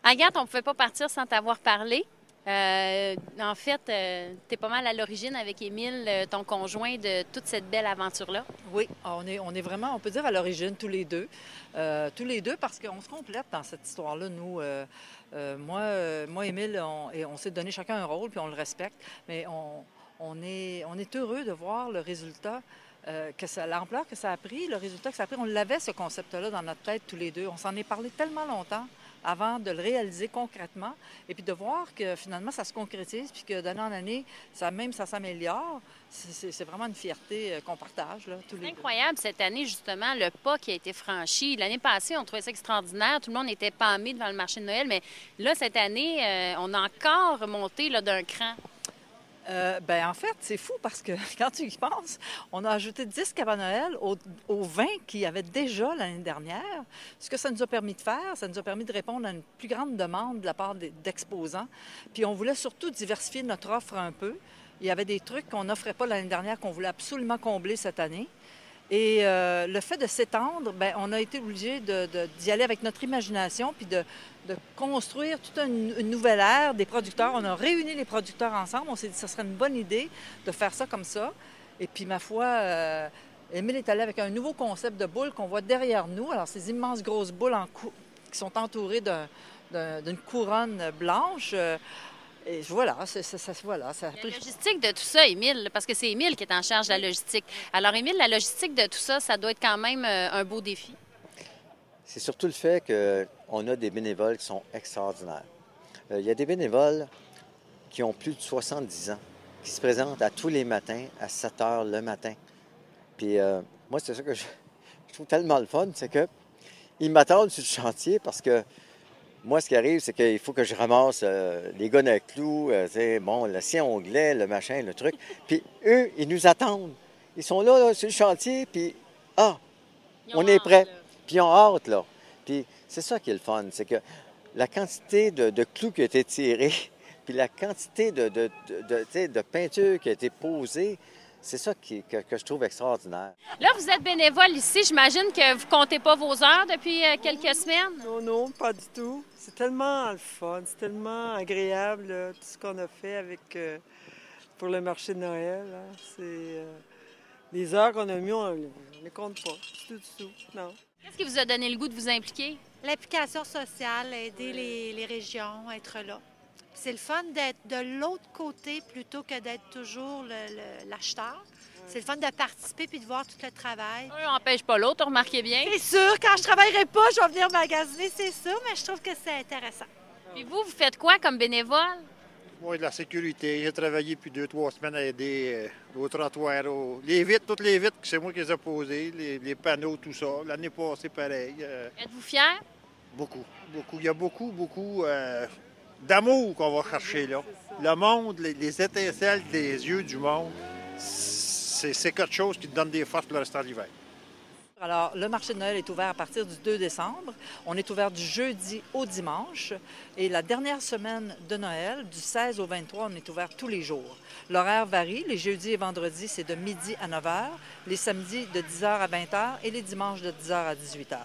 Agathe, on ne pouvait pas partir sans t'avoir parlé. En fait, tu es pas mal à l'origine avec Émile, ton conjoint, de toute cette belle aventure-là. Oui, on est vraiment, on peut dire à l'origine, tous les deux. Tous les deux, parce qu'on se complète dans cette histoire-là, nous. Moi, Émile, on s'est donné chacun un rôle, puis on le respecte, mais on est heureux de voir le résultat, l'ampleur que ça a pris, le résultat que ça a pris. On l'avait, ce concept-là, dans notre tête, tous les deux. On s'en est parlé tellement longtemps avant de le réaliser concrètement et puis de voir que finalement ça se concrétise puis que d'année en année, ça s'améliore. C'est vraiment une fierté qu'on partage, là, tous C'est les deux. incroyable cette année, justement, le pas qui a été franchi. L'année passée, on trouvait ça extraordinaire. Tout le monde était pâmé devant le marché de Noël, mais là, cette année, on a encore monté là, d'un cran. En fait, c'est fou parce que quand tu y penses, on a ajouté 10 cabanes à Noël aux 20 qu'il y avait déjà l'année dernière. Ce que ça nous a permis de faire, ça nous a permis de répondre à une plus grande demande de la part d'exposants. Puis on voulait surtout diversifier notre offre un peu. Il y avait des trucs qu'on n'offrait pas l'année dernière qu'on voulait absolument combler cette année. Et le fait de s'étendre, bien, on a été obligé d'y aller avec notre imagination puis de construire toute une nouvelle ère des producteurs. On a réuni les producteurs ensemble. On s'est dit que ce serait une bonne idée de faire ça comme ça. Et puis, ma foi, Émile est allé avec un nouveau concept de boules qu'on voit derrière nous. Alors, ces immenses grosses boules qui sont entourées d'une couronne blanche. Et voilà, voilà, ça a La pris. logistique de tout ça, Émile, parce que c'est Émile qui est en charge de la logistique. Alors, Émile, la logistique de tout ça, ça doit être quand même un beau défi. C'est surtout le fait qu'on a des bénévoles qui sont extraordinaires. Il y a des bénévoles qui ont plus de 70 ans, qui se présentent à tous les matins, à 7 heures le matin. Puis moi, c'est ça que je trouve tellement le fun, c'est qu'ils m'attendent sur le chantier parce que moi, ce qui arrive, c'est qu'il faut que je ramasse les gonnes à clous, le scie onglet, le machin, le truc. Puis eux, ils nous attendent. Ils sont là sur le chantier, puis on est prêts. Puis ils ont hâte, là. Puis c'est ça qui est le fun, c'est que la quantité de clous qui a été tirés, puis la quantité de peinture qui a été posée, c'est ça que je trouve extraordinaire. Là, vous êtes bénévole ici. J'imagine que vous comptez pas vos heures depuis quelques semaines. Non, non, pas du tout. C'est tellement le fun, c'est tellement agréable, là, tout ce qu'on a fait pour le marché de Noël. Hein. C'est les heures qu'on a mis, on ne les compte pas du tout, non. Qu'est-ce qui vous a donné le goût de vous impliquer? L'implication sociale, aider les régions, être là. C'est le fun d'être de l'autre côté plutôt que d'être toujours l'acheteur. C'est le fun de participer puis de voir tout le travail. Un n'empêche pas l'autre, remarquez bien. C'est sûr, quand je travaillerai pas, je vais venir magasiner, c'est ça, mais je trouve que c'est intéressant. Puis vous faites quoi comme bénévole? Moi, de la sécurité. J'ai travaillé depuis 2-3 semaines à aider au trottoir. Les vitres, toutes les vitres, c'est moi qui les ai posées, les panneaux, tout ça. L'année passée, pareil. Êtes-vous fier? Beaucoup, beaucoup. Il y a beaucoup d'amour qu'on va chercher là. Le monde, les étincelles des yeux du monde, c'est quelque chose qui te donne des forces pour le restant de l'hiver. Alors, le marché de Noël est ouvert à partir du 2 décembre. On est ouvert du jeudi au dimanche. Et la dernière semaine de Noël, du 16 au 23, on est ouvert tous les jours. L'horaire varie. Les jeudis et vendredis, c'est de midi à 9 h. Les samedis, de 10 h à 20 h. Et les dimanches, de 10 h à 18 h.